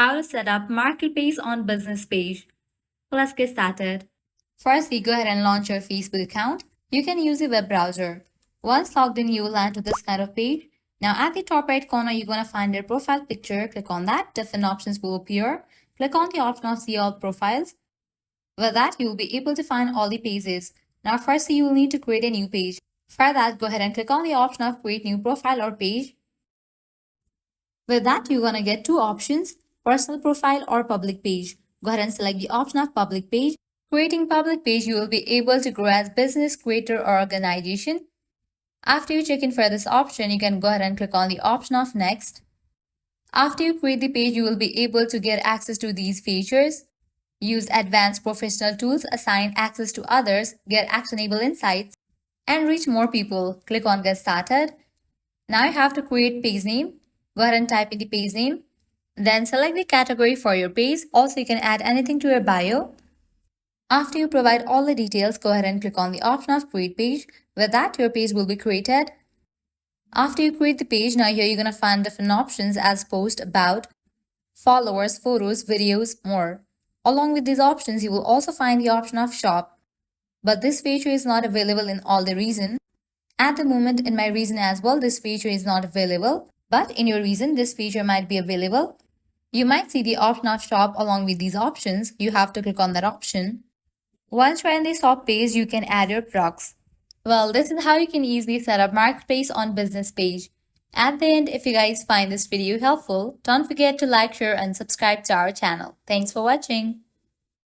How to set up marketplace on business page. Let's get started. Firstly, go ahead and launch your Facebook account. You can use a web browser. Once logged in, you will land to this kind of page. Now at the top right corner, you're going to find your profile picture. Click on that. Different options will appear. Click on the option of see all profiles. With that, you will be able to find all the pages. Now firstly, you will need to create a new page. For that, go ahead and click on the option of create new profile or page. With that, you're going to get two options, personal profile or public page. Go ahead and select the option of public page. Creating public page, you will be able to grow as business, creator or organization. After you check in for this option, you can go ahead and click on the option of next. After you create the page, you will be able to get access to these features. Use advanced professional tools, assign access to others, get actionable insights, and reach more people. Click on get started. Now you have to create page name. Go ahead and type in the page name. Then select the category for your page. Also, you can add anything to your bio. After you provide all the details, go ahead and click on the option of create page. With that, your page will be created. After you create the page, now here you're going to find different options as post, about, followers, photos, videos, more. Along with these options, you will also find the option of shop. But this feature is not available in all the regions. At the moment, in my region as well, this feature is not available. But in your region, this feature might be available. You might see the option of shop along with these options. You have to click on that option. Once you're in the shop page, you can add your products. Well, this is how you can easily set up marketplace on business page. At the end, if you guys find this video helpful, don't forget to like, share, and subscribe to our channel. Thanks for watching.